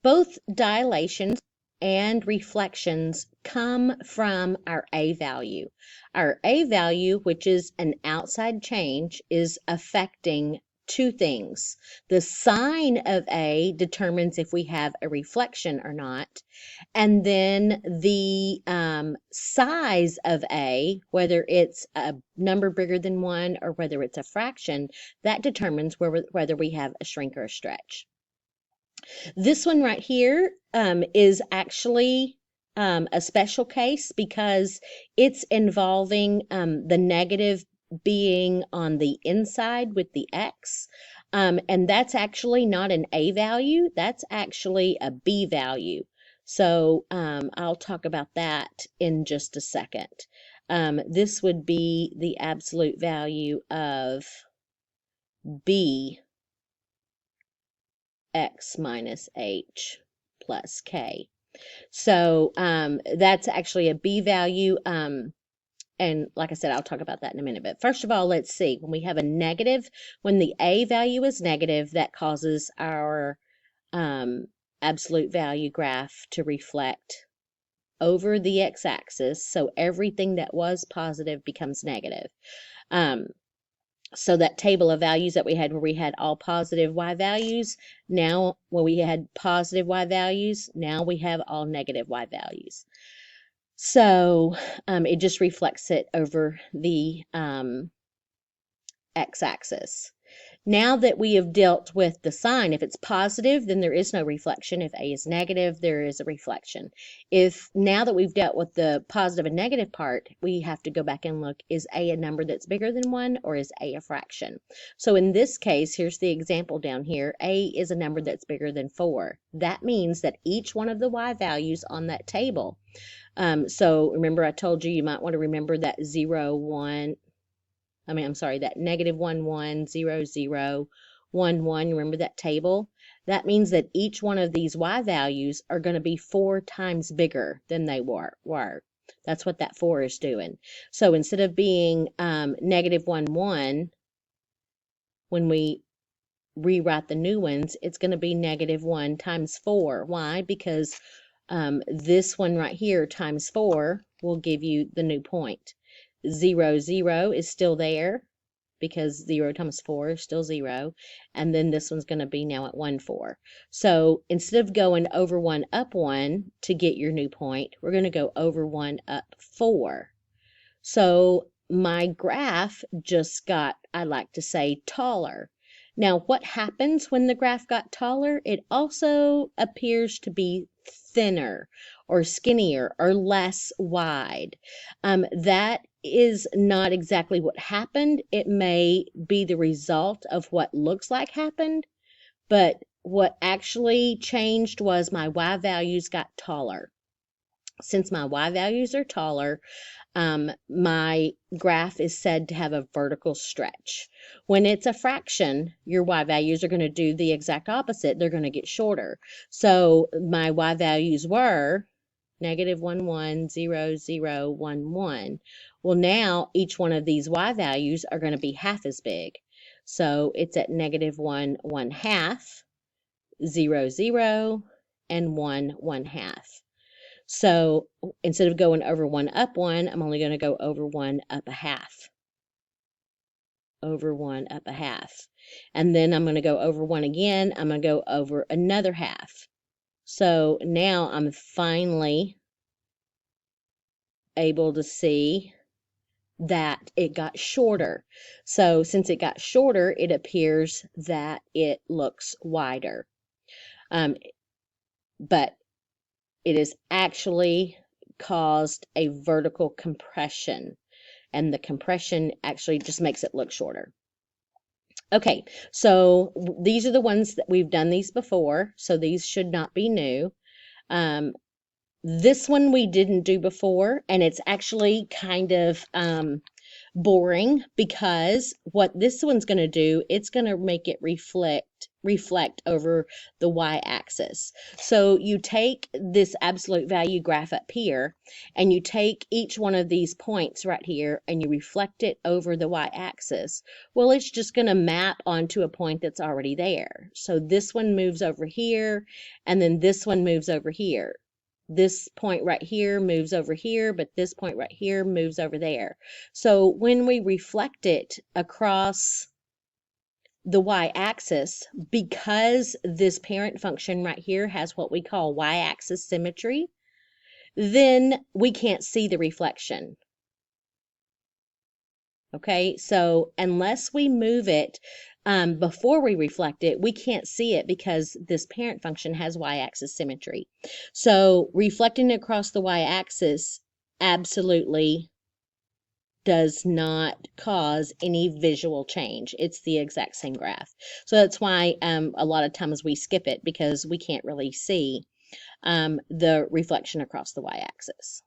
Both dilations and reflections come from our A value. Our A value, which is an outside change, is affecting two things. The sign of A determines if we have a reflection or not. And then the size of A, whether it's a number bigger than 1 or whether it's a fraction, that determines whether we have a shrink or a stretch. This one right here is actually a special case because it's involving the negative being on the inside with the X. And that's actually not an A value, that's actually a B value. So I'll talk about that in just a second. This would be the absolute value of B x minus h plus k. So that's actually a B value. And like I said, I'll talk about that in a minute. But first of all, let's see. When we have a negative, when the A value is negative, that causes our absolute value graph to reflect over the x-axis. So everything that was positive becomes negative. So that table of values that we had where we had all positive y values, now when we had positive y values, now we have all negative y values. So it just reflects it over the x-axis. Now that we have dealt with the sign, if it's positive, then there is no reflection. If A is negative, there is a reflection. Now that we've dealt with the positive and negative part, we have to go back and look, is A a number that's bigger than 1 or is A a fraction? So in this case, here's the example down here. A is a number that's bigger than 4. That means that each one of the y values on that table, so remember I told you might want to remember that that negative 1, 1, 0, 0, 1, 1. Remember that table? That means that each one of these y values are going to be 4 times bigger than they were. That's what that 4 is doing. So instead of being negative 1, 1, when we rewrite the new ones, it's going to be negative 1 times 4. Why? Because this one right here times 4 will give you the new point. 0, 0 is still there because 0 times 4 is still 0. And then this one's going to be now at 1, 4. So instead of going over 1, up 1 to get your new point, we're going to go over 1, up 4. So my graph just got, I like to say, taller. Now, what happens when the graph got taller? It also appears to be thinner or skinnier or less wide. That is not exactly what happened. It may be the result of what looks like happened, but what actually changed was my y values got taller. Since my y values are taller, my graph is said to have a vertical stretch. When it's a fraction, your y values are going to do the exact opposite. They're going to get shorter. So my y values were negative 1, 1, 0, 0, 1, 1. Well, now each one of these y values are going to be half as big. So it's at negative 1, 1 half, 0, 0, and 1, 1 half. So instead of going over 1, up 1, I'm only going to go over 1, up a half. Over 1, up a half. And then I'm going to go over 1 again. I'm going to go over another half. So now I'm finally able to see that it got shorter. So since it got shorter, it appears that it looks wider. But it has actually caused a vertical compression, and the compression actually just makes it look shorter. Okay, so these are the ones that we've done these before, so these should not be new. This one we didn't do before, and it's actually kind of boring because what this one's going to do, it's going to make it reflect reflect over the y-axis. So you take this absolute value graph up here, and you take each one of these points right here, and you reflect it over the y-axis. Well, it's just going to map onto a point that's already there. So this one moves over here, and then this one moves over here. This point right here moves over here, but this point right here moves over there. So when we reflect it across the y-axis, because this parent function right here has what we call y-axis symmetry, then we can't see the reflection. Okay, so unless we move it before we reflect it, we can't see it because this parent function has y-axis symmetry. So reflecting across the y-axis absolutely does not cause any visual change. It's the exact same graph. So that's why a lot of times we skip it, because we can't really see the reflection across the y-axis.